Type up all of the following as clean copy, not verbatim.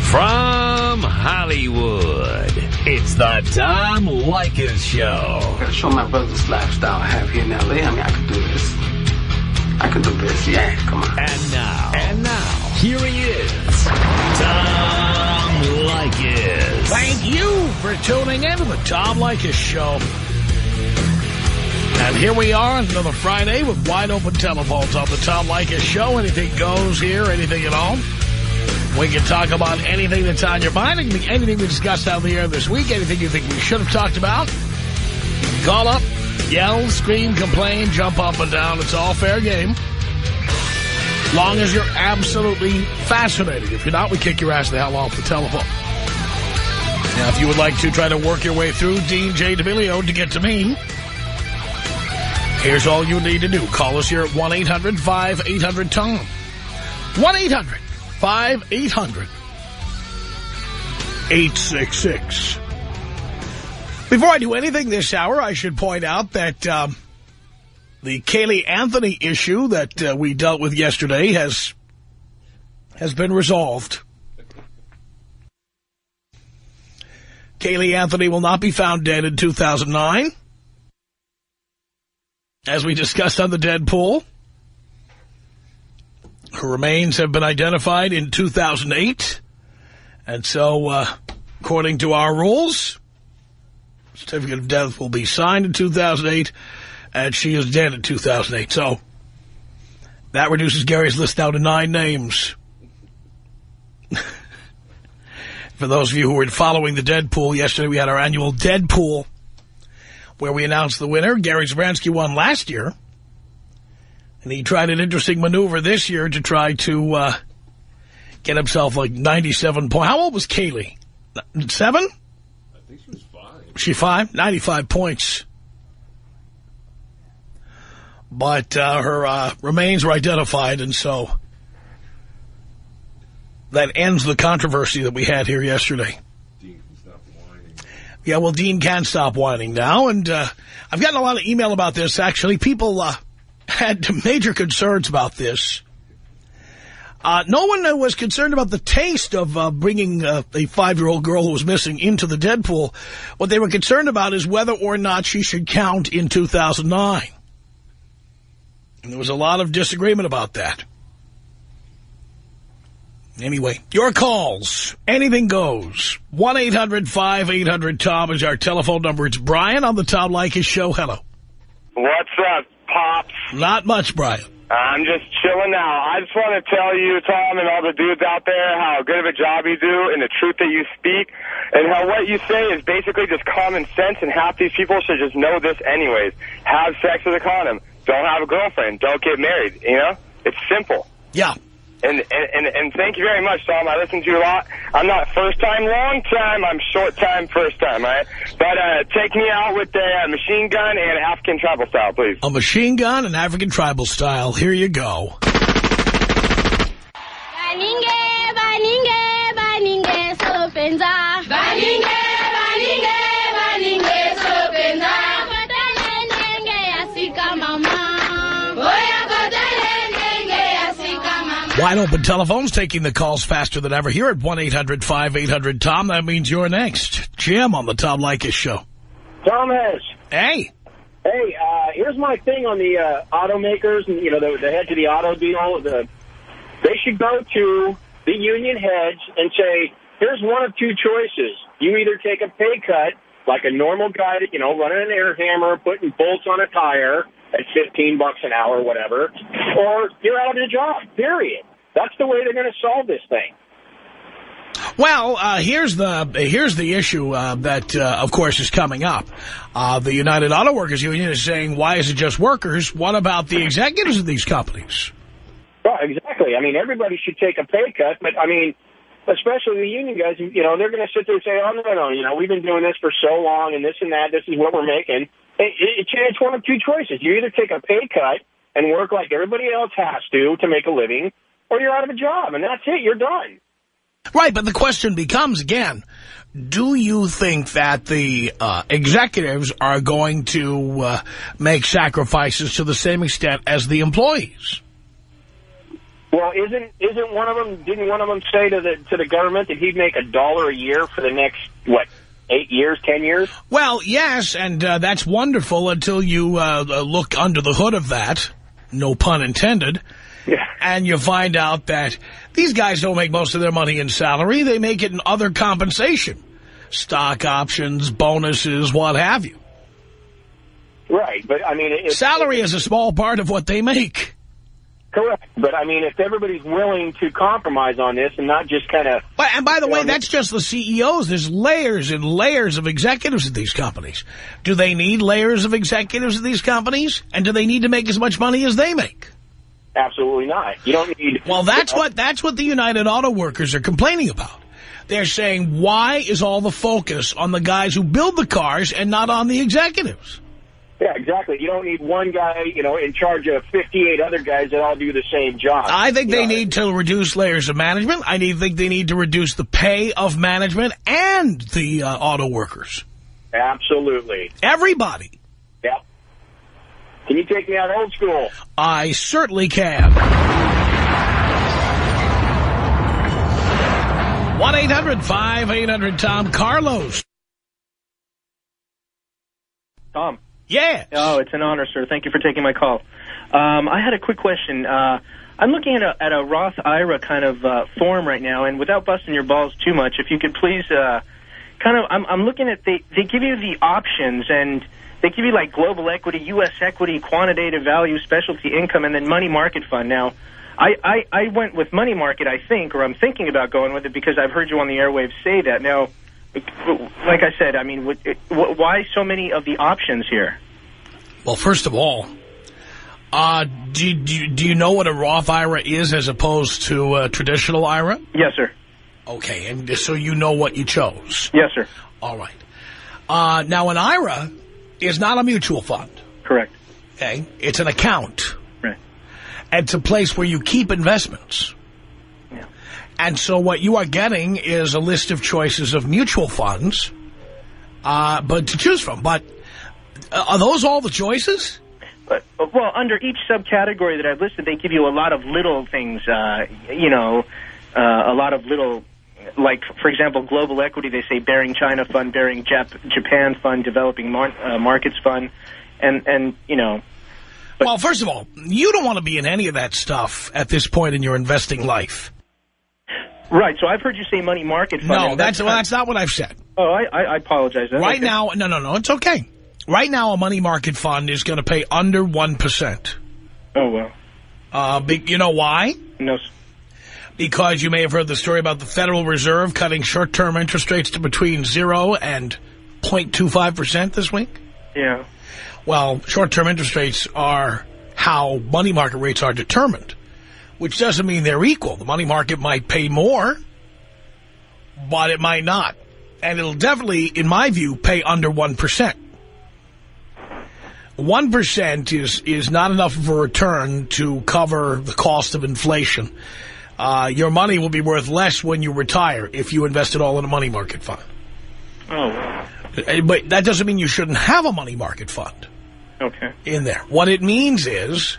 From Hollywood, it's the Tom Leykis Show. I gotta show my brother this lifestyle I have here in L.A. I mean, I can do this. I can do this, yeah, come on. And now, here he is, Tom Leykis. Thank you for tuning in to the Tom Leykis Show. And here we are on another Friday with wide open telephones on the Tom Leykis Show. Anything goes here, anything at all. We can talk about anything that's on your mind. It can be anything we discussed out the air this week, anything you think we should have talked about. Call up, yell, scream, complain, jump up and down. It's all fair game. Long as you're absolutely fascinating. If you're not, we kick your ass the hell off the telephone. Now, if you would like to try to work your way through Dean J. DeMilio to get to me, here's all you need to do. Call us here at 1-800-5800-TOM. 1-800-5800-866. Before I do anything this hour, I should point out that the Kaylee Anthony issue that we dealt with yesterday has been resolved. Kaylee Anthony will not be found dead in 2009. As we discussed on the Deadpool, her remains have been identified in 2008. And so, according to our rules, certificate of death will be signed in 2008, and she is dead in 2008. So, that reduces Gary's list now to 9 names. For those of you who were following the Deadpool, yesterday we had our annual Deadpool, where we announced the winner. Gary Zabransky won last year. And he tried an interesting maneuver this year to try to get himself like 97 points. How old was Kaylee? 7? I think she was 5. She 5? 95 points. But her remains were identified, and so that ends the controversy that we had here yesterday. Dean can stop whining. Yeah, well, Dean can stop whining now, and I've gotten a lot of email about this, actually. People had major concerns about this. No one was concerned about the taste of bringing a 5-year-old girl who was missing into the Deadpool. What they were concerned about is whether or not she should count in 2009. And there was a lot of disagreement about that. Anyway, your calls. Anything goes. 1-800-5800-TOM is our telephone number. It's Brian on the Tom Leykis Show. Hello. What's up, Pops? Not much, Brian. I'm just chilling now. I just want to tell you, Tom, and all the dudes out there, how good of a job you do and the truth that you speak, and how what you say is basically just common sense, and half these people should just know this anyways. Have sex with a condom. Don't have a girlfriend. Don't get married, you know? It's simple. Yeah. And thank you very much, Tom. I listen to you a lot. I'm not first time, long time. I'm short time, first time, all right? But take me out with a machine gun and African tribal style, please. A machine gun and African tribal style. Here you go. Baninge, baninge, baninge, solo penza. Baninge, baninge, baninge, solo penza. Wide open telephones, taking the calls faster than ever here at 1-800-5800-TOM. That means you're next. Jim on the Tom Leykis Show. Thomas. Hey. Hey, here's my thing on the automakers and, you know, the head to the auto deal. They should go to the union heads and say, here's one of two choices. You either take a pay cut, like a normal guy that, you know, running an air hammer, putting bolts on a tire at $15 an hour or whatever, or you're out of the job, period. That's the way they're going to solve this thing. Well, here's the issue that, of course, is coming up. The United Auto Workers Union is saying, why is it just workers? What about the executives of these companies? Well, exactly. I mean, everybody should take a pay cut, but, I mean, especially the union guys, you know, they're going to sit there and say, oh, no, you know, we've been doing this for so long and this and that, this is what we're making. It's one of two choices. You either take a pay cut and work like everybody else has to make a living, or you're out of a job, and that's it. You're done. Right, but the question becomes, again, do you think that the executives are going to make sacrifices to the same extent as the employees? Well, isn't one of them? Didn't one of them say to the government that he'd make $1 a year for the next 8 years, 10 years? Well, yes, and that's wonderful until you look under the hood of that. No pun intended. Yeah. And you find out that these guys don't make most of their money in salary. They make it in other compensation. Stock options, bonuses, what have you. Right, but I mean... Salary is a small part of what they make. Correct, but I mean, if everybody's willing to compromise on this and not just kind of... And by the way, that's just the CEOs. There's layers and layers of executives at these companies. Do they need layers of executives at these companies? And do they need to make as much money as they make? Absolutely not. You don't need... Well, that's what the United Auto Workers are complaining about. They're saying, why is all the focus on the guys who build the cars and not on the executives? Yeah, exactly. You don't need one guy, in charge of 58 other guys that all do the same job. I think they need to reduce layers of management. I think they need to reduce the pay of management and the auto workers. Absolutely. Everybody. Yep. Can you take me out old school? I certainly can. 1-800-5800-TOM. Carlos. Tom. Yes. Oh, it's an honor, sir. Thank you for taking my call. I had a quick question. I'm looking at a Roth IRA kind of form right now, and without busting your balls too much, if you could please I'm looking at, they give you the options, and they give you like global equity, U.S. equity, quantitative value, specialty income, and then money market fund. Now, I went with money market, I think, or I'm thinking about going with it because I've heard you on the airwaves say that. Now, like I said, I mean, why so many of the options here? Well, first of all, do you know what a Roth IRA is as opposed to a traditional IRA? Yes, sir. Okay, and so you know what you chose? Yes, sir. All right. Now, an IRA is not a mutual fund. Correct. Okay? It's an account. Right. And it's a place where you keep investments. Yeah. And so what you are getting is a list of choices of mutual funds but to choose from. But are those all the choices? Well, under each subcategory that I've listed, they give you a lot of little things, a lot of little, like, for example, global equity, they say Bearing China Fund, Bearing Japan Fund, Developing Markets Fund, and you know. Well, first of all, you don't want to be in any of that stuff at this point in your investing life. Right, so I've heard you say money market fund. No, that's not what I've said. Oh, I apologize. Right now, no, it's okay. Right now, a money market fund is going to pay under 1%. Oh, well. You know why? No. Because you may have heard the story about the Federal Reserve cutting short-term interest rates to between 0 and 0.25% this week. Yeah. Well, short-term interest rates are how money market rates are determined, which doesn't mean they're equal. The money market might pay more, but it might not. And it'll definitely, in my view, pay under 1%. 1% is not enough of a return to cover the cost of inflation. Your money will be worth less when you retire if you invest it all in a money market fund. Oh. But that doesn't mean you shouldn't have a money market fund. Okay. In there. What it means is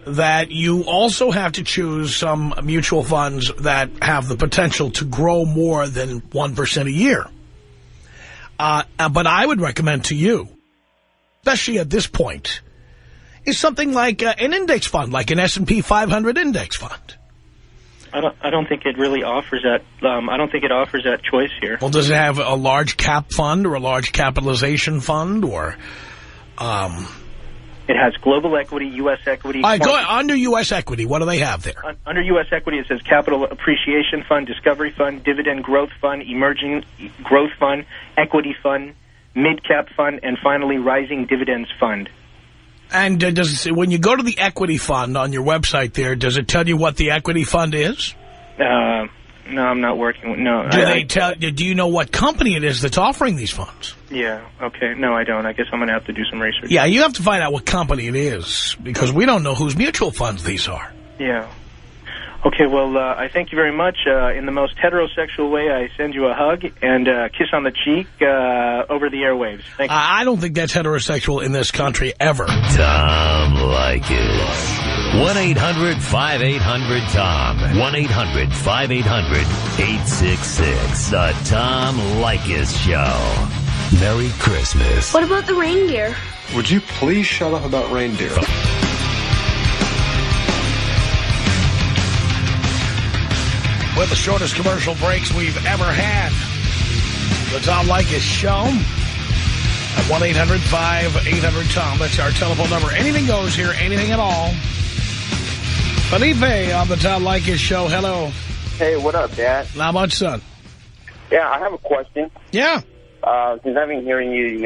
that you also have to choose some mutual funds that have the potential to grow more than 1% a year. But I would recommend to you, especially at this point, is something like an index fund, like an S&P 500 index fund. I don't think it really offers that. I don't think it offers that choice here. Well, does it have a large cap fund or a large capitalization fund or? It has global equity, U.S. equity. All right, go under U.S. equity. What do they have there? Under U.S. equity, it says Capital Appreciation Fund, Discovery Fund, Dividend Growth Fund, Emerging Growth Fund, Equity Fund, Mid-Cap Fund, and finally Rising Dividends Fund. And does it say, when you go to the equity fund on your website there, does it tell you what the equity fund is? No, I'm not working. No. Do you know what company it is that's offering these funds? Yeah, okay. No, I don't. I guess I'm going to have to do some research. Yeah, you have to find out what company it is, because we don't know whose mutual funds these are. Yeah. Okay, well, I thank you very much. In the most heterosexual way, I send you a hug and a kiss on the cheek over the airwaves. Thank you. I don't think that's heterosexual in this country, ever. Tom Leykis. 1-800-5800-TOM. 1-800-5800-866. The Tom Leykis Show. Merry Christmas. What about the reindeer? Would you please shut up about reindeer? With the shortest commercial breaks we've ever had. The Tom Leykis Show at 1-800-5800-TOM. That's our telephone number. Anything goes here, anything at all. Felipe on the Tom Leykis Show. Hello. Hey, what up, Dad? Not much, son. Yeah, I have a question. Yeah. Since I've been hearing you,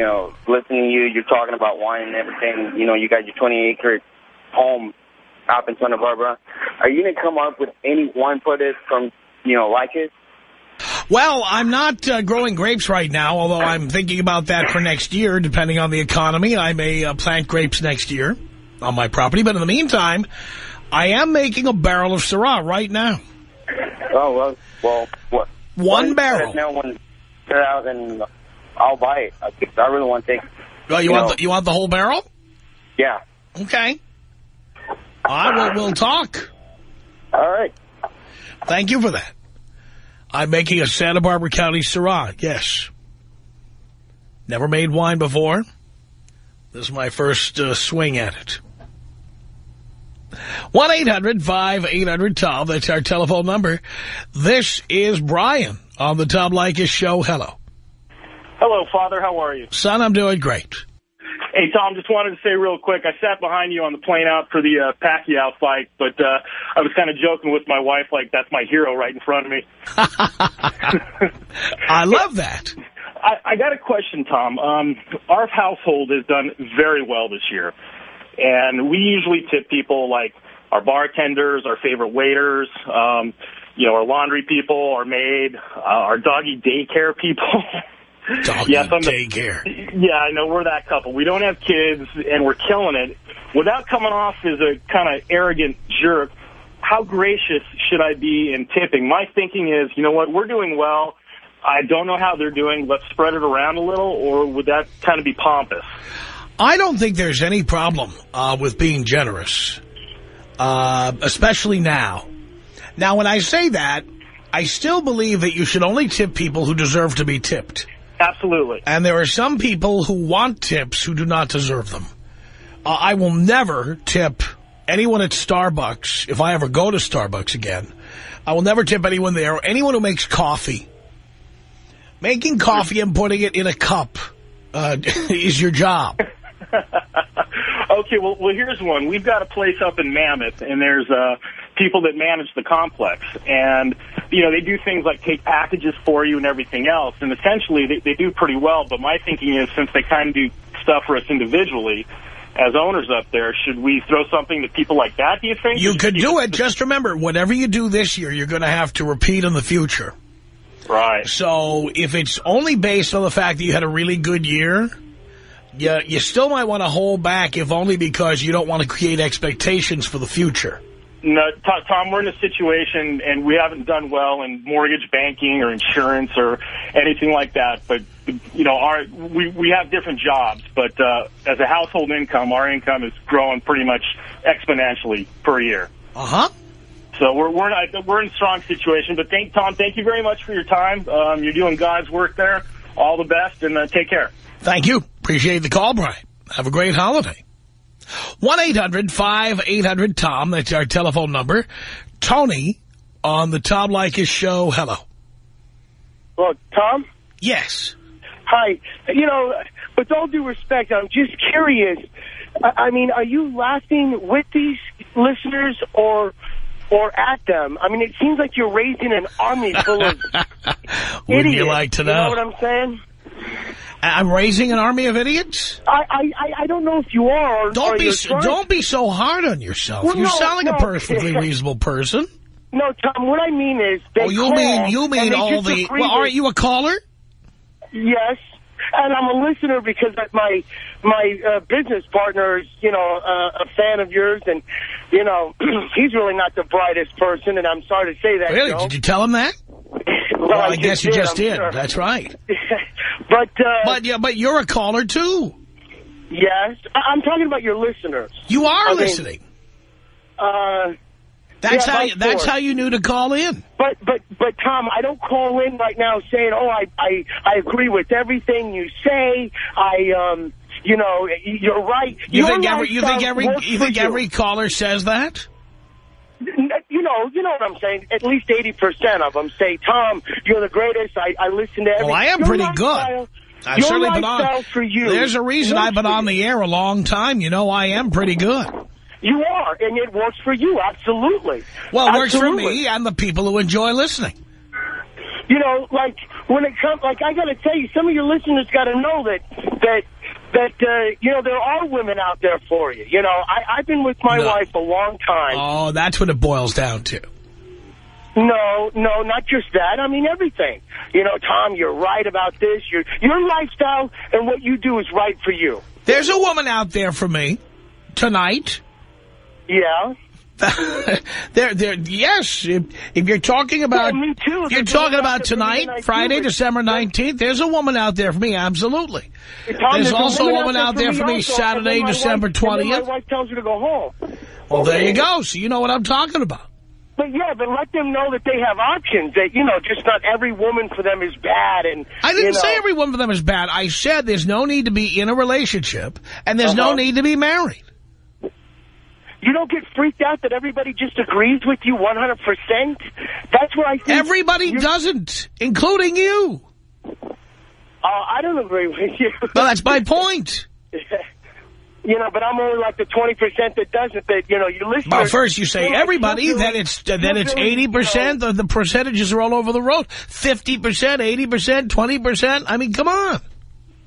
listening to you, you're talking about wine and everything. You got your 20-acre home out in Santa Barbara. Are you going to come up with any wine product from, Leykis? Well, I'm not growing grapes right now, although I'm thinking about that for next year, depending on the economy. I may plant grapes next year on my property. But in the meantime, I am making a barrel of Syrah right now. Oh, well, what? One barrel. Now when it's out, and I'll buy it. I really want to take. Well, you want the whole barrel? Yeah. Okay. All right, we'll talk. All right. Thank you for that. I'm making a Santa Barbara County Syrah, yes. Never made wine before. This is my first swing at it. 1-800-5800-TOM. That's our telephone number. This is Brian on the Tom Leykis Show. Hello. Hello, Father. How are you? Son, I'm doing great. Hey, Tom, just wanted to say real quick, I sat behind you on the plane out for the Pacquiao fight, but I was kind of joking with my wife like that's my hero right in front of me. I love that. I got a question, Tom. Our household has done very well this year, and we usually tip people like our bartenders, our favorite waiters, our laundry people, our maid, our doggy daycare people. Doggy daycare. Yeah, I know, we're that couple. We don't have kids, and we're killing it. Without coming off as a kind of arrogant jerk, how gracious should I be in tipping? My thinking is, you know what, we're doing well. I don't know how they're doing. Let's spread it around a little, or would that kind of be pompous? I don't think there's any problem with being generous, especially now. Now, when I say that, I still believe that you should only tip people who deserve to be tipped. Absolutely. And there are some people who want tips who do not deserve them. I will never tip anyone at Starbucks, if I ever go to Starbucks again. I will never tip anyone there, or anyone who makes coffee. Making coffee and putting it in a cup is your job. Okay, well, here's one. We've got a place up in Mammoth, and there's people that manage the complex. And, they do things like take packages for you and everything else. And essentially, they do pretty well. But my thinking is, since they kind of do stuff for us individually, as owners up there, should we throw something to people like that, do you think? You could do it. Just remember, whatever you do this year, you're going to have to repeat in the future. Right. So if it's only based on the fact that you had a really good year, you still might want to hold back, if only because you don't want to create expectations for the future. No, Tom, we're in a situation, and we haven't done well in mortgage banking or insurance or anything like that. But, we have different jobs. But as a household income, our income is growing pretty much exponentially per year. Uh-huh. So we're in a strong situation. But Tom, thank you very much for your time. You're doing God's work there. All the best, and take care. Thank you. Appreciate the call, Brian. Have a great holiday. 1-800-5800-TOM. That's our telephone number. Tony on the Tom Leykis Show. Hello. Well, Tom? Yes. Hi. With all due respect, I'm just curious. I mean, are you laughing with these listeners or at them? I mean, it seems like you're raising an army full of Wouldn't idiots. you like to know? You know what I'm saying? I'm raising an army of idiots? I don't know if you are. Don't be so hard on yourself. Well, you no, sound like a perfectly reasonable person. No, Tom, what I mean is they you mean all the... Well, aren't you a caller? Yes, and I'm a listener because my business partner is, a fan of yours, and, he's really not the brightest person, and I'm sorry to say that. Really? Did you tell him that? Well, I guess you just did. Sure. That's right. But you're a caller, too. Yes. I'm talking about your listeners. You are listening. That's how you knew to call in. But Tom, I don't call in right now saying, oh, I agree with everything you say. You know, you're right. You think every caller says that? You know what I'm saying? At least 80% of them say, Tom, you're the greatest. I listen to everything. Well, I am pretty good. I've certainly been on. For you. There's a reason I've been on the air a long time. You know, I am pretty good. You are, and it works for you, absolutely. Well, it works for me and the people who enjoy listening. You know, like, when it comes, like, I got to tell you, some of your listeners got to know that you know, there are women out there for you. You know, I've been with my wife a long time. Oh, that's what it boils down to. No, not just that. I mean, everything. You know, Tom, you're right about this. Your lifestyle and what you do is right for you. There's a woman out there for me tonight. Yeah. Yes. If you're talking about, me too. If you're talking about tonight, Friday, December 19th, there's a woman out there for me. Absolutely. Tom, there's also a woman out there for me Saturday, December 20th. My wife tells her to go home. Well, there you go. So you know what I'm talking about. But let them know that they have options. That, you know, just not every woman for them is bad. And I didn't say every woman for them is bad. I said there's no need to be in a relationship and there's no need to be married. You don't get freaked out that everybody just agrees with you 100%? That's what I think. Everybody doesn't, including you. I don't agree with you. Well, that's my point. You know, but I'm only like the 20% that doesn't. That, you know, you listen. Well, first you say everybody, then it's 80%. The percentages are all over the road. 50%, 80%, 20%. I mean, come on.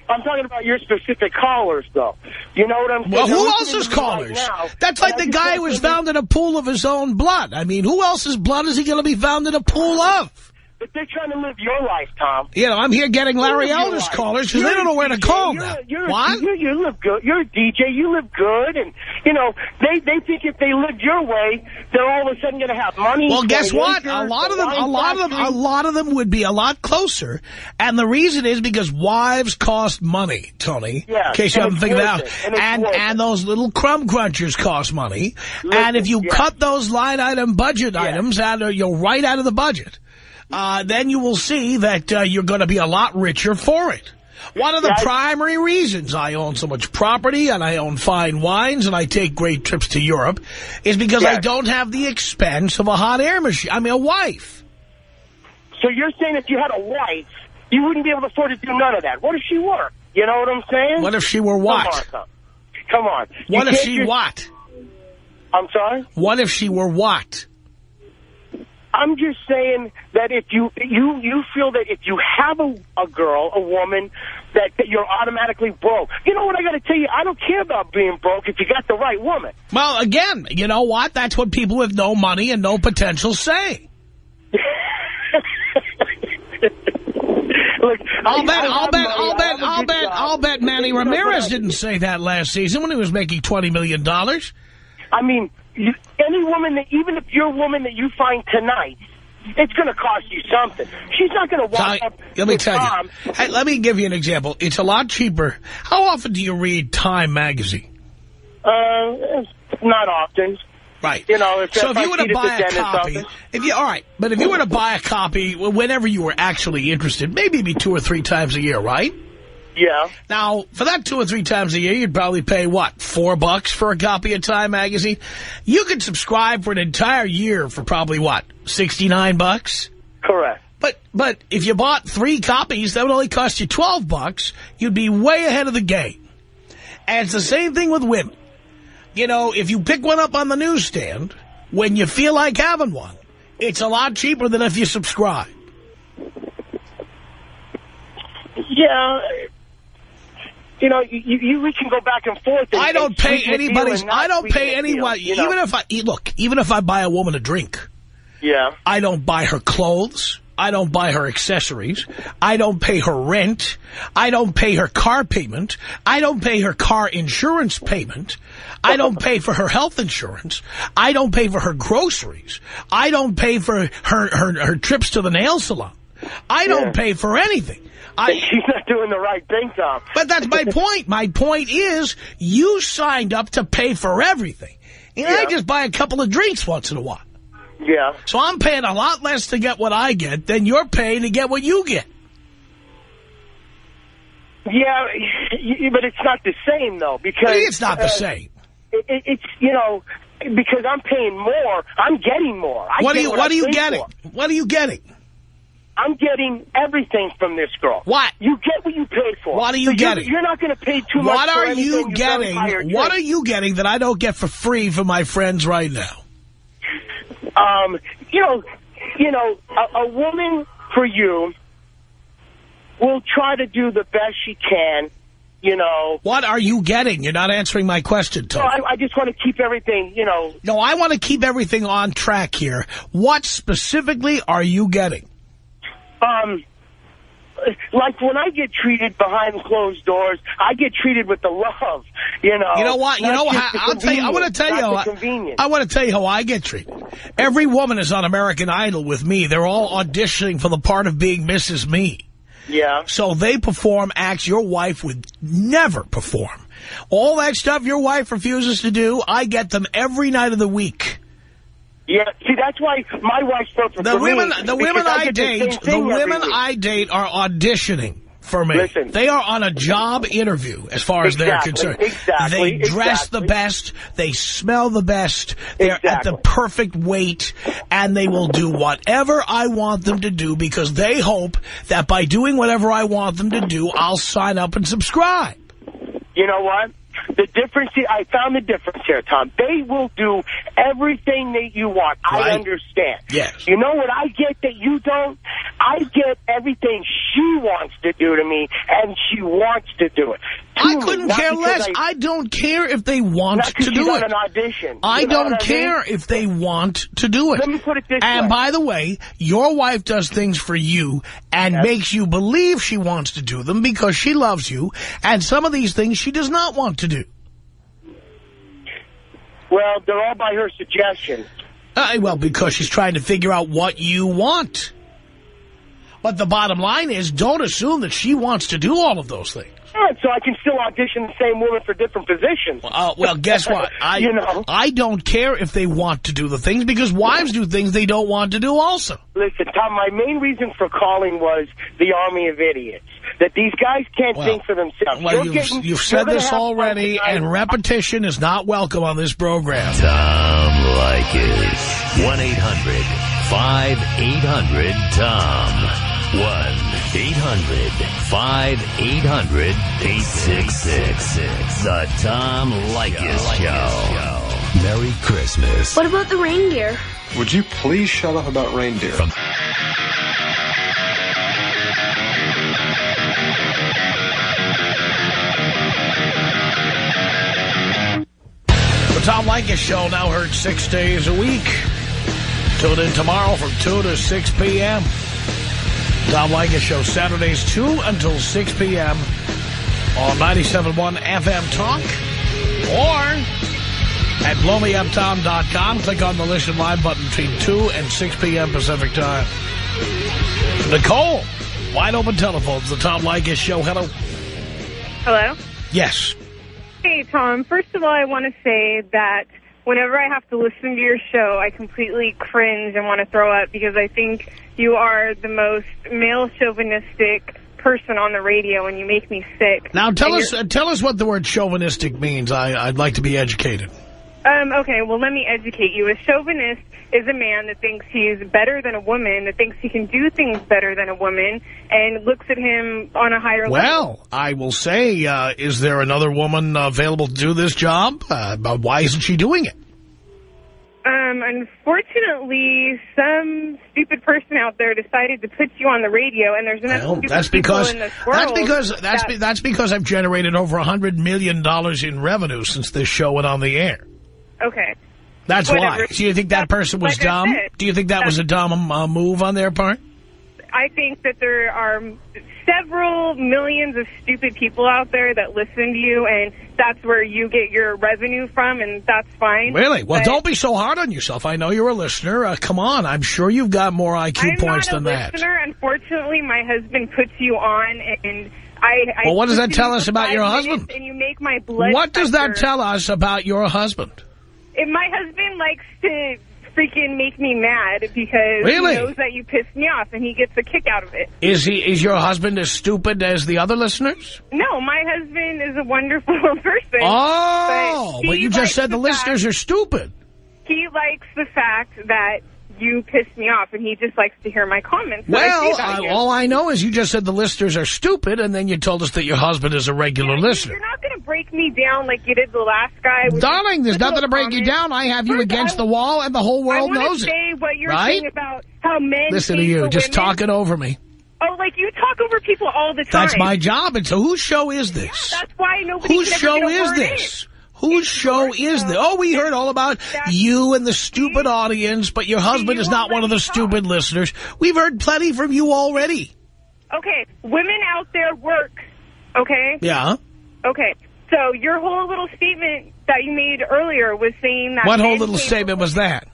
I'm talking about your specific callers, though. You know what I'm saying? Well, who else's callers? Right now, that's like the guy who was found in a pool of his own blood. I mean, who else's blood is he going to be found in a pool of? But they're trying to live your life, Tom. You know, I'm here getting Larry Elder's callers because they don't know where to call now. What? You live good. You're a DJ. You live good. And, you know, they think if they lived your way, they're all of a sudden going to have money. Well, guess what? A lot of them would be a lot closer. And the reason is because wives cost money, Tony. Yeah, in case you haven't figured it out. And those little crumb crunchers cost money. And if you cut those line item budget items out, or you're right out of the budget, then you will see that you're going to be a lot richer for it. One of the primary reasons I own so much property and I own fine wines and I take great trips to Europe is because I don't have the expense of a hot air machine. I mean, a wife. So you're saying if you had a wife, you wouldn't be able to afford to do none of that. What if she were? You know what I'm saying? What if she were what? Come on. What if she what? I'm sorry? What if she were what? I'm just saying that if you feel that if you have a girl, a woman, that you're automatically broke. You know what I got to tell you? I don't care about being broke if you got the right woman. Well, again, you know what? That's what people with no money and no potential say. Look, I'll bet Manny Ramirez didn't say that last season when he was making $20 million. I mean, any woman that, even if you're a woman that you find tonight, it's going to cost you something. She's not going to walk up. Let me tell you. Hey, let me give you an example. It's a lot cheaper. How often do you read Time magazine? Not often. Right. You know, so if you were to buy a copy, but if you were to buy a copy whenever you were actually interested, maybe 2 or 3 times a year, right? Yeah. Now, for that 2 or 3 times a year, you'd probably pay, what, $4 for a copy of Time magazine? You could subscribe for an entire year for probably, what, $69? Correct. But if you bought 3 copies, that would only cost you $12. You'd be way ahead of the game. And it's the same thing with women. You know, if you pick one up on the newsstand, when you feel like having one, it's a lot cheaper than if you subscribe. Yeah. You know, we can go back and forth. I don't pay anybody's. I don't pay anyone. Even if I buy a woman a drink. Yeah. I don't buy her clothes. I don't buy her accessories. I don't pay her rent. I don't pay her car payment. I don't pay her car insurance payment. I don't pay for her health insurance. I don't pay for her groceries. I don't pay for her trips to the nail salon. I don't pay for anything. She's not doing the right thing, Tom. But that's my point. My point is you signed up to pay for everything. You know, I just buy a couple of drinks once in a while. Yeah. So I'm paying a lot less to get what I get than you're paying to get what you get. Yeah, but it's not the same, though, because... It's not the same. It's, you know, because I'm paying more, I'm getting more. What are you getting? What are you getting? I'm getting everything from this girl. What? You get what you pay for. What are you getting? You're not going to pay too much for anything you getting? What are you getting that I don't get for free from my friends right now? You know, a woman for you will try to do the best she can, you know. What are you getting? You're not answering my question, Tony. No, I just want to keep everything, you know. No, I want to keep everything on track here. What specifically are you getting? Like when I get treated behind closed doors, I get treated with the love, you know. You know what? You know how I'll tell you. I want to tell you. I want to tell you how I get treated. Every woman is on American Idol with me. They're all auditioning for the part of being Mrs. Me. Yeah. So they perform acts your wife would never perform. All that stuff your wife refuses to do, I get them every night of the week. Yeah, see, that's why my wife's perfect for me. The women I date are auditioning for me. Listen, they are on a job interview as far as they're concerned. They dress the best. They smell the best. They're at the perfect weight. And they will do whatever I want them to do because they hope that by doing whatever I want them to do, I'll sign up and subscribe. You know what? The difference, I found the difference here, Tom. They will do everything that you want. Right. I understand. Yes. You know what I get that you don't? I get everything she wants to do to me, and she wants to do it. I couldn't care less. I don't care if they want to do it. An audition. I don't care if they want to do it. Let me put it this way. And by the way, your wife does things for you and makes you believe she wants to do them because she loves you, and some of these things she does not want to do. Well, they're all by her suggestion. Well, because she's trying to figure out what you want. But the bottom line is, don't assume that she wants to do all of those things. Right, so I can still audition the same woman for different positions. Well, guess what? I don't care if they want to do the things because wives do things they don't want to do also. Listen, Tom, my main reason for calling was the army of idiots. That these guys can't think for themselves. Well, you've said this already, and repetition is not welcome on this program. Tom Leykis. 1-800-5800-TOM. 1-800-5800-866. The Tom Leykis Show. Merry Christmas. What about the reindeer? Would you please shut up about reindeer? The Tom Leykis Show now heard 6 days a week. Tune in tomorrow from 2 to 6 p.m. Tom Leykis Show, Saturdays 2 until 6 p.m. on 97.1 FM Talk. Or at blowmeuptom.com. Click on the Listen Live button between 2 and 6 p.m. Pacific Time. Nicole, wide open telephones, the Tom Leykis Show. Hello. Hello? Yes. Hey, Tom. First of all, I want to say that whenever I have to listen to your show, I completely cringe and want to throw up because I think you are the most male chauvinistic person on the radio and you make me sick. Now, tell us what the word chauvinistic means. I'd like to be educated. Okay, well, let me educate you. A chauvinist is a man that thinks he's better than a woman, that thinks he can do things better than a woman, and looks at him on a higher level. Well, I will say, is there another woman available to do this job? Why isn't she doing it? Unfortunately, some stupid person out there decided to put you on the radio, and there's enough stupid people in this world. That's because I've generated over $100 million in revenue since this show went on the air. Okay. That's why. Do you think that person was dumb? Do you think that was a dumb move on their part? I think that there are several millions of stupid people out there that listen to you, and that's where you get your revenue from, and that's fine. Really? Well, don't be so hard on yourself. I know you're a listener. Come on. I'm sure you've got more IQ points than that. I'm not a listener. Unfortunately, my husband puts you on, and Well, what does that tell us about your husband? And you make my blood What does that tell us about your husband? my husband likes to freaking make me mad because he knows that you pissed me off, and he gets a kick out of it. Is your husband as stupid as the other listeners? No, my husband is a wonderful person. Oh, but you just said the listeners are stupid. He likes the fact that you pissed me off, and he just likes to hear my comments. Well, all I know is you just said the listeners are stupid, and then you told us that your husband is a regular listener. You're not going to break me down like you did the last guy. Darling, there's nothing to break you down. I have you against the wall, and the whole world knows it. I want to say what you're right? saying about how men listen to you, just talking over me. Oh, like you talk over people all the time. That's my job. And so whose show is this? Yeah, that's why nobody Whose show is this? Whose show is this? Oh, we heard all about you and the stupid audience, but your husband is not one of the stupid listeners. We've heard plenty from you already. Okay, women out there work, okay? Yeah. Okay, so your whole little statement that you made earlier was saying that... What whole little statement was that?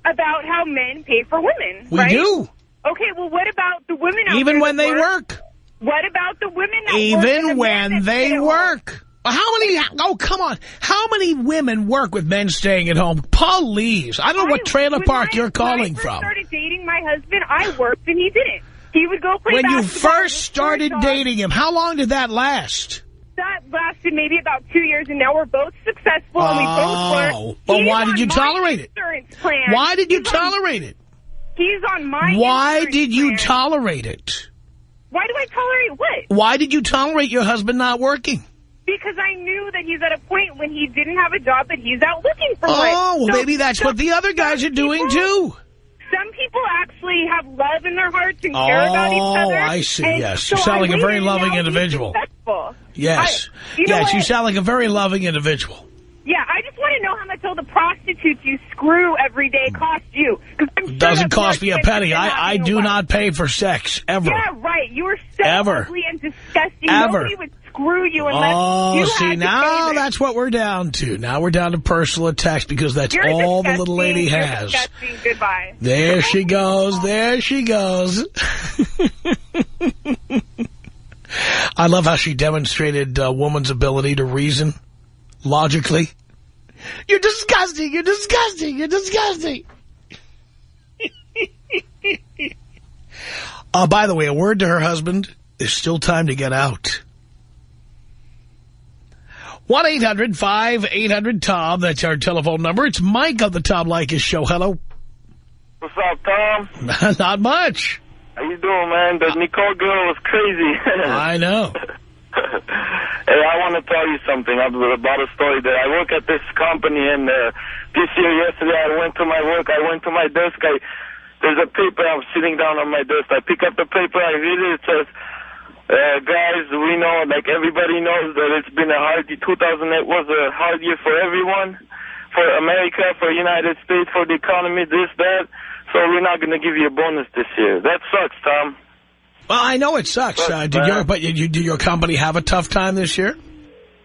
About how men pay for women, We right? do. Okay, well, what about the women out there Even when that they work. What about the women that work? Even when they work. How many, oh, come on. How many women work with men staying at home? Please. I don't know what trailer park you're calling from. When I first started dating my husband, I worked and he didn't. He would go play basketball. When you first started dating him, how long did that last? That lasted maybe about 2 years, and now we're both successful and we both work. But why did you tolerate it? Why did you tolerate it? He's on my Why did you tolerate it? Why do I tolerate what? Why did you tolerate your husband not working? Because I knew that he's at a point when he didn't have a job that he's out looking for one. Oh, well, maybe that's what the other guys are doing, too. Some people actually have love in their hearts and care about each other. Oh, I see, yes. You sound like a very loving individual. Yes. Yes, you sound like a very loving individual. Yeah, I just want to know how much all the prostitutes you screw every day cost you. It doesn't cost me a penny. I do not pay for sex, ever. Yeah, right. You are so ugly and disgusting. Nobody would screw you unless you see, had now to that's what we're down to. Now we're down to personal attacks because that's all the little lady has. Disgusting. Goodbye. There she goes. There she goes. I love how she demonstrated a woman's ability to reason logically. You're disgusting. You're disgusting. You're disgusting. By the way, a word to her husband. There's still time to get out. 1-800-5800-TOM. That's our telephone number. It's Mike on the Tom Leykis Show. Hello. What's up, Tom? Not much. How you doing, man? The Nicole girl was crazy. I know. Hey, I want to tell you something about a story that I work at this company, and this year, yesterday, I went to my work. I went to my desk. There's a paper. I'm sitting down on my desk. I pick up the paper. I read it. It says, guys, we know, like everybody knows that it's been a hard year. 2008 was a hard year for everyone, for America, for the United States, for the economy, this, that. So we're not going to give you a bonus this year. That sucks, Tom. Well, I know it sucks. Did your company have a tough time this year?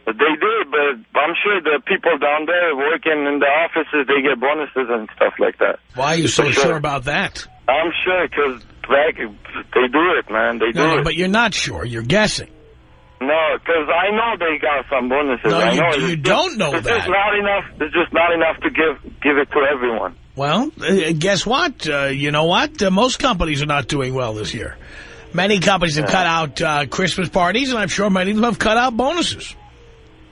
They did, but I'm sure the people down there working in the offices, they get bonuses and stuff like that. Why are you so sure about that? I'm sure because they do it, man. They do it. But you're not sure. You're guessing. No, because I know they got some bonuses. No, I know you don't know that. It's not enough. It's just not enough to give it to everyone. Well, guess what? You know what? Most companies are not doing well this year. Many companies have cut out Christmas parties, and I'm sure many of them have cut out bonuses.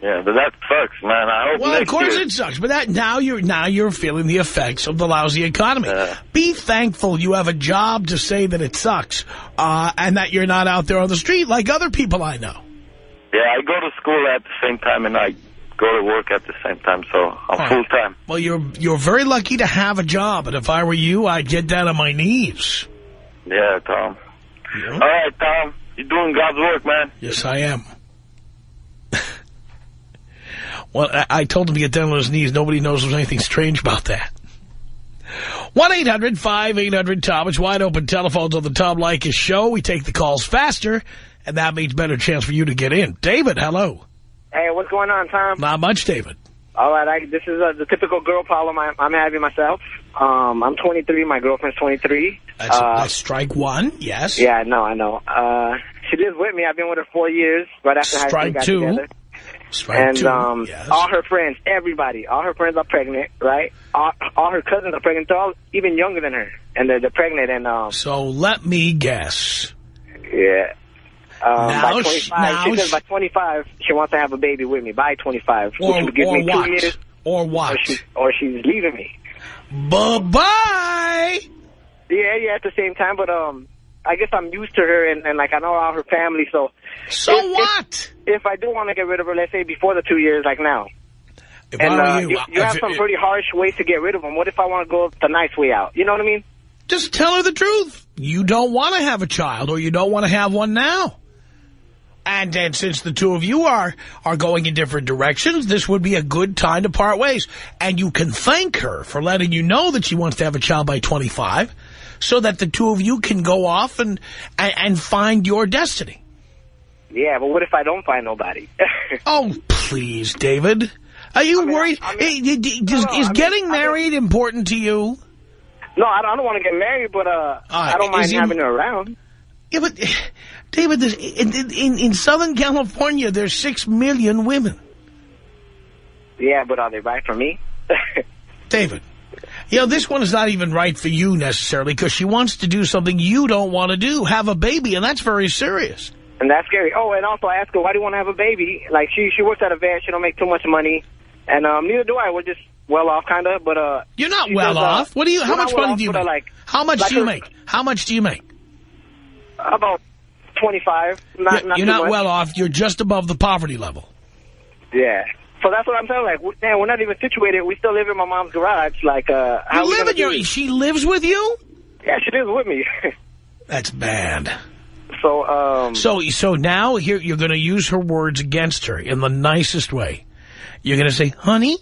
Yeah, but that sucks, man. I hope of course it sucks, but now you're feeling the effects of the lousy economy. Be thankful you have a job to say that it sucks, and that you're not out there on the street like other people I know. Yeah, I go to school at the same time, and I go to work at the same time, so I'm full-time. Well, you're very lucky to have a job, and if I were you, I'd get down on my knees. Yeah, Tom. Yeah. All right, Tom. You're doing God's work, man. Yes, I am. Well, I told him to get down on his knees. Nobody knows there's anything strange about that. 1-800-5800-TOM. It's wide open telephones on the Tom Leykis Show. We take the calls faster, and that means better chance for you to get in. David, hello. Hey, what's going on, Tom? Not much, David. All right, this is the typical girl problem I'm having myself. I'm 23. My girlfriend's 23. That's strike one, yes. Yeah, I know. She lives with me. I've been with her 4 years, right after high school we got together. Strike and two, yes. all her friends, everybody, all her friends are pregnant, right? All her cousins are pregnant. They're all even younger than her, and they're pregnant. And so let me guess. Yeah. Now, by 25, she says by 25 she wants to have a baby with me. By 25, which would give me 2 years. Or what? Or she's leaving me. Bye-bye. Yeah, at the same time, but I guess I'm used to her, and like I know all her family, so. So what? If I do want to get rid of her, let's say before the 2 years, like now. If I were you have some pretty harsh ways to get rid of them. What if I want to go the nice way out? You know what I mean? Just tell her the truth. You don't want to have a child, or you don't want to have one now. And then since the two of you are going in different directions, this would be a good time to part ways. And you can thank her for letting you know that she wants to have a child by 25, so that the two of you can go off and find your destiny. Yeah, but what if I don't find nobody? Oh, please, David. Are you worried? Is getting married important to you? No, I don't want to get married, but I don't mind having her around. Yeah, but, David, in Southern California, there's 6 million women. Yeah, but are they right for me? David, you know, this one is not even right for you necessarily, because she wants to do something you don't want to do, have a baby, and that's very serious. And that's scary. Oh, and also I asked her, why do you want to have a baby? Like, she works at a vet, she don't make too much money, and neither do I. We're just well off, kind of, but... You're not well off. What do you? How much money do you make? Like, how much do you make? How much do you make? About 25. You're not well off. You're just above the poverty level. Yeah. So that's what I'm saying. Like, man, we're not even situated. We still live in my mom's garage. Like, how you live in your? She lives with you? Yeah, she lives with me. That's bad. So, So now here you're going to use her words against her in the nicest way. You're going to say, honey?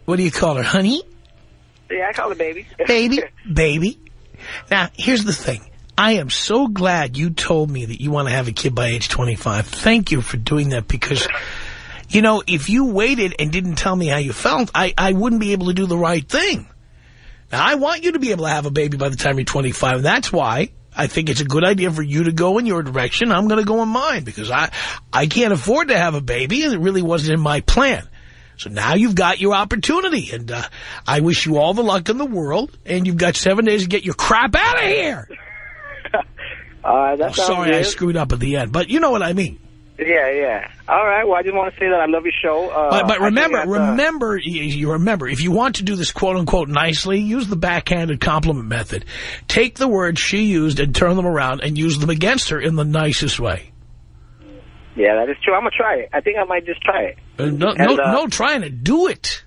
What do you call her, honey? Yeah, I call her baby. Baby, baby. Now, here's the thing. I am so glad you told me that you want to have a kid by age 25. Thank you for doing that, because, you know, if you waited and didn't tell me how you felt, I wouldn't be able to do the right thing. Now, I want you to be able to have a baby by the time you're 25, and that's why I think it's a good idea for you to go in your direction. I'm going to go in mine, because I can't afford to have a baby, and it really wasn't in my plan. So now you've got your opportunity, and I wish you all the luck in the world, and you've got 7 days to get your crap out of here. Sorry, I screwed up at the end, but you know what I mean. Yeah. All right. Well, I just want to say that I love your show. But remember, if you want to do this quote-unquote nicely, use the backhanded compliment method. Take the words she used and turn them around and use them against her in the nicest way. Yeah, that is true. I'm going to try it. I think I might just try it. No trying to do it.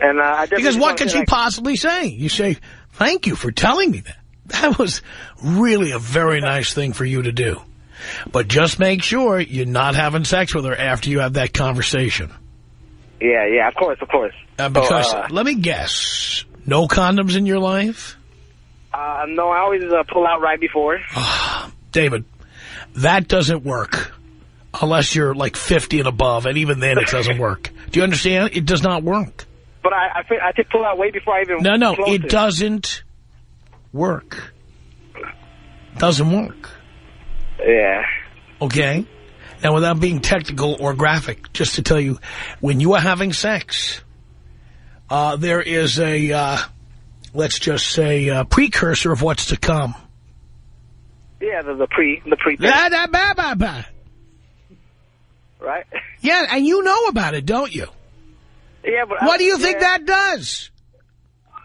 And because what could she possibly say? You say, thank you for telling me that. That was really a very nice thing for you to do. But just make sure you're not having sex with her after you have that conversation. Yeah, of course. Because, let me guess, no condoms in your life? No, I always pull out right before. David, that doesn't work. Unless you're like 50 and above, and even then it doesn't work. Do you understand? It does not work. But I take pull out way before I even No, it doesn't work. Doesn't work. Yeah. Okay? Now, without being technical or graphic, just to tell you, when you are having sex, there is a, let's just say, precursor of what's to come. Yeah, the pre. Right? Yeah, and you know about it, don't you? Yeah, but what do you think that does?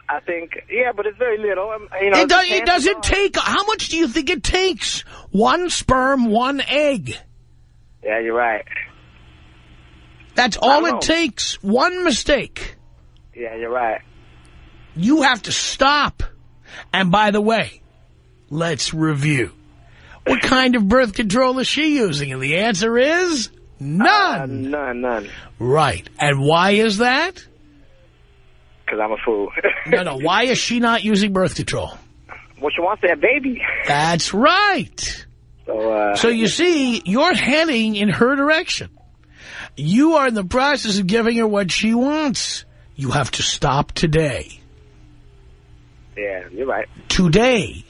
I think, but it's very little. It doesn't take. How much do you think it takes? 1 sperm, 1 egg. Yeah, you're right. That's all it takes. 1 mistake. Yeah, you're right. You have to stop. And by the way, let's review. What kind of birth control is she using? And the answer is none. None. Right. And why is that? Because I'm a fool. No. Why is she not using birth control? Well, she wants to have baby. That's right. So you see, you're heading in her direction. You are in the process of giving her what she wants. You have to stop today. Yeah, you're right. Today.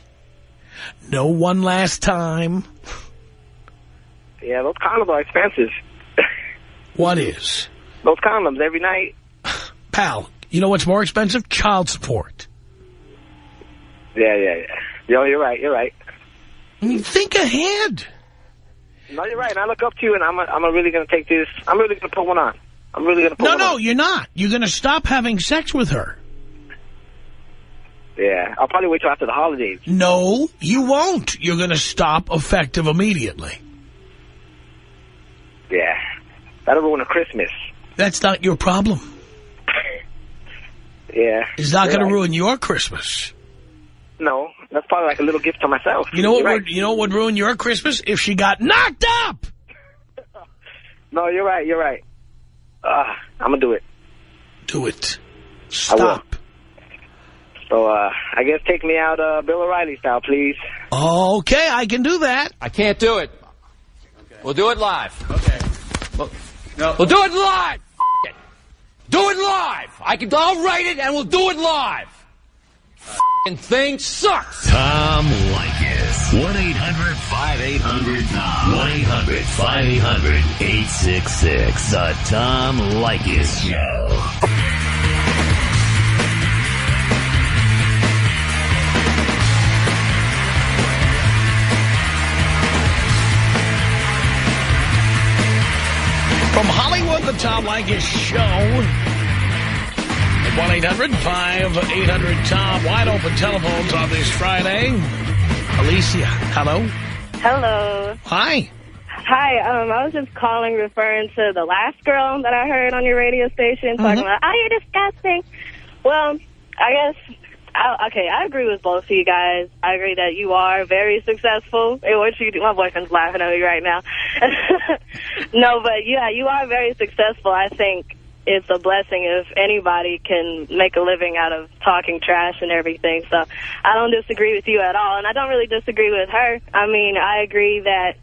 No one last time. Yeah, those condoms are expensive. What is? Those condoms every night. Pal, you know what's more expensive? Child support. Yeah. Yo, you're right. I mean, think ahead. No, you're right. And I look up to you, and I'm really going to take this. I'm really going to put one on. I'm really going to put one on. No, you're not. You're going to stop having sex with her. Yeah, I'll probably wait till after the holidays. No, you won't. You're going to stop effective immediately. Yeah, that'll ruin a Christmas. That's not your problem. Yeah. It's not going to ruin your Christmas. No, that's probably like a little gift to myself. You know what? You know what would ruin your Christmas? If she got knocked up. No, you're right. I'm gonna do it. Do it. Stop. So, I guess take me out Bill O'Reilly style, please. Okay, I can do that. I can't do it. Okay. We'll do it live. Okay. We'll do it live. It. Do it live. I'll write it and we'll do it live. Thing sucks. Tom Leykis. 1-800-5800-TOM. 1-800-5800-866. The Tom Leykis Show. From Hollywood, the Tom Leykis Show. 1-800-5800-TOM. Wide open telephones on this Friday. Alicia, hello. Hello. Hi. Hi, I was just calling referring to the last girl that I heard on your radio station talking about, oh, you're disgusting. Well, I guess, I agree with both of you guys. I agree that you are very successful in what you do. My boyfriend's laughing at me right now. No, but yeah, you are very successful. I think it's a blessing if anybody can make a living out of talking trash and everything. So I don't disagree with you at all. And I don't really disagree with her. I mean, I agree that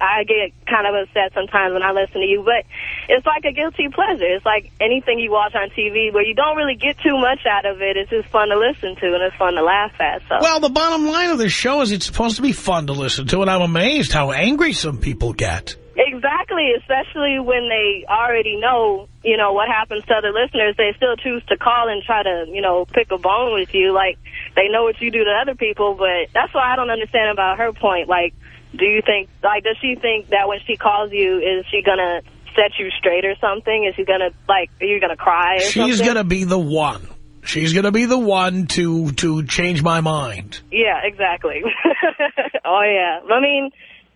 I get kind of upset sometimes when I listen to you, but it's like a guilty pleasure. It's like anything you watch on TV where you don't really get too much out of it. It's just fun to listen to and it's fun to laugh at. So. Well, the bottom line of this show is it's supposed to be fun to listen to, and I'm amazed how angry some people get. Exactly, especially when they already know, what happens to other listeners. They still choose to call and try to, pick a bone with you. Like, they know what you do to other people, but that's what I don't understand about her point. Like, do you think, does she think that when she calls you, is she going to set you straight or something? Is she going to, are you going to cry or something? She's going to be the one. She's going to be the one to change my mind. Yeah, exactly. Oh, yeah.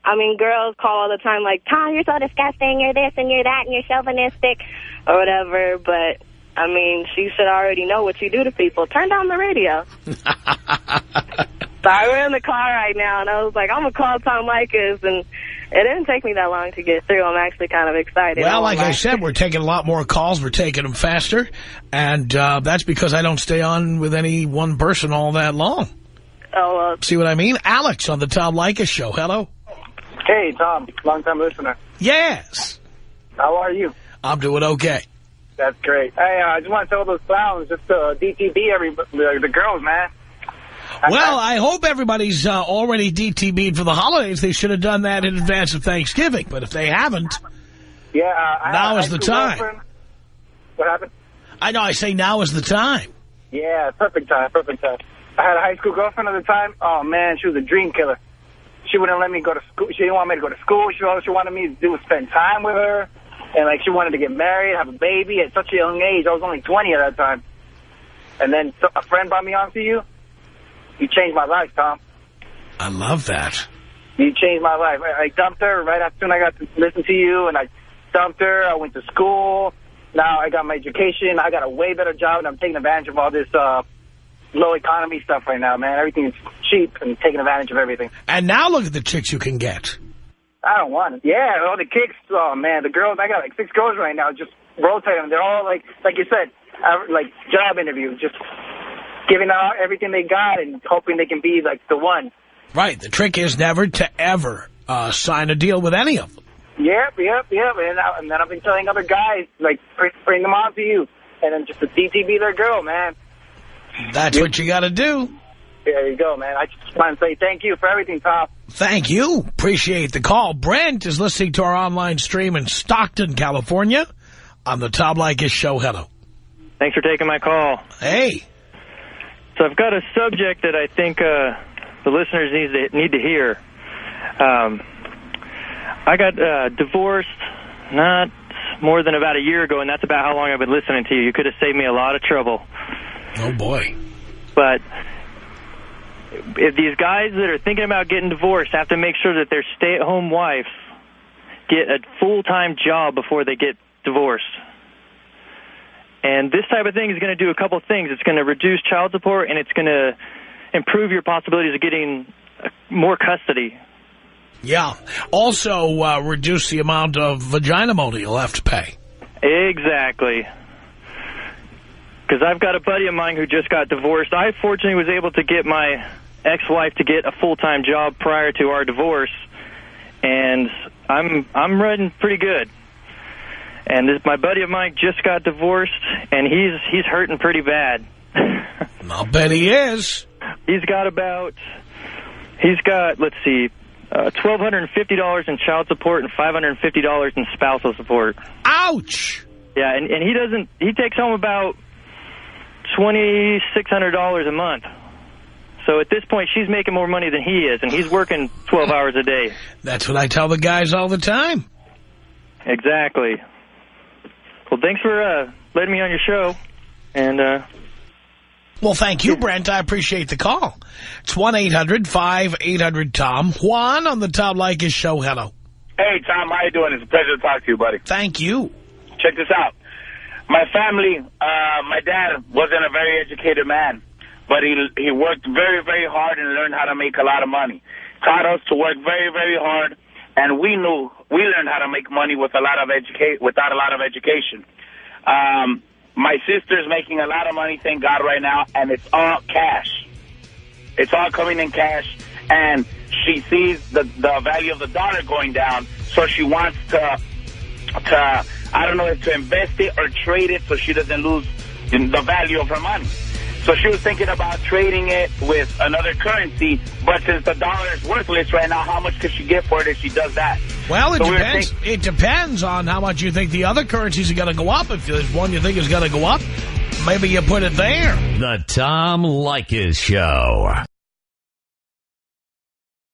I mean, girls call all the time like, Tom, you're so disgusting, you're this and you're that, and you're chauvinistic, or whatever. But, I mean, she should already know what you do to people. Turn down the radio. Sorry, we're in the car right now, and I was like, I'm going to call Tom Leykis, and it didn't take me that long to get through. I'm actually kind of excited. Well, like I said, we're taking a lot more calls. We're taking them faster, and that's because I don't stay on with any one person all that long. Oh, well. See what I mean? Alex on the Tom Leykis Show. Hello. Hey, Tom. Long-time listener. Yes. How are you? I'm doing okay. That's great. Hey, I just want to tell those clowns just to DTB the girls, man. Well, I hope everybody's already DTB'd for the holidays. They should have done that in advance of Thanksgiving. But if they haven't, now is the time. Girlfriend. What happened? I know. I say now is the time. Yeah, perfect time. I had a high school girlfriend at the time. Oh, man, she was a dream killer. She wouldn't let me go to school. She didn't want me to go to school. All she wanted me to do was spend time with her. And, she wanted to get married, have a baby at such a young age. I was only 20 at that time. And then a friend brought me on to you. You changed my life, Tom. I love that. You changed my life. I dumped her right after I got to listen to you, and I dumped her. I went to school. Now I got my education. I got a way better job, and I'm taking advantage of all this low economy stuff right now, man. Everything's cheap and taking advantage of everything. And now look at the chicks you can get. I don't want it. Yeah, all the kicks. Oh, man, the girls. I got 6 girls right now. Just rotate them. They're all like you said, job interviews. Just giving out everything they got and hoping they can be the one. Right. The trick is never to ever sign a deal with any of them. Yep. And then I've been telling other guys, bring them on to you. And then just to DTB their girl, man. That's what you got to do. There you go, man. I just want to say thank you for everything, Tom. Thank you. Appreciate the call. Brent is listening to our online stream in Stockton, California on the Tom Leykis Show. Hello. Thanks for taking my call. Hey. So I've got a subject that I think the listeners need to hear. I got divorced not more than about a year ago, and that's about how long I've been listening to you. You could have saved me a lot of trouble. Oh, boy. But if these guys that are thinking about getting divorced have to make sure that their stay-at-home wife get a full-time job before they get divorced. And this type of thing is going to do a couple things. It's going to reduce child support, and it's going to improve your possibilities of getting more custody. Yeah. Also reduce the amount of vagina money you'll have to pay. Exactly. Because I've got a buddy of mine who just got divorced. I fortunately was able to get my ex-wife to get a full-time job prior to our divorce, and I'm running pretty good. And my buddy of mine just got divorced, and he's hurting pretty bad. I'll bet he is. He's got, let's see, $1,250 in child support and $550 in spousal support. Ouch! Yeah, and he takes home about $2,600 a month. So at this point, she's making more money than he is, and he's working 12 hours a day. That's what I tell the guys all the time. Exactly. Well, thanks for letting me on your show. And well, thank you, Brent. I appreciate the call. It's 1-800-5800-TOM. Juan on the Tom Leykis Show. Hello. Hey, Tom. How you doing? It's a pleasure to talk to you, buddy. Thank you. Check this out. My family, my dad wasn't a very educated man, but he worked very, very hard and learned how to make a lot of money. Taught us to work very, very hard, and we learned how to make money without a lot of education. My sister's making a lot of money, thank God, right now, and it's all cash. It's all coming in cash, and she sees the value of the dollar going down, so she wants to I don't know if to invest it or trade it so she doesn't lose the value of her money. So she was thinking about trading it with another currency, but since the dollar is worthless right now, how much could she get for it if she does that? Well, it depends. It depends on how much you think the other currencies are going to go up. If there's one you think is going to go up, maybe you put it there. The Tom Leykis Show.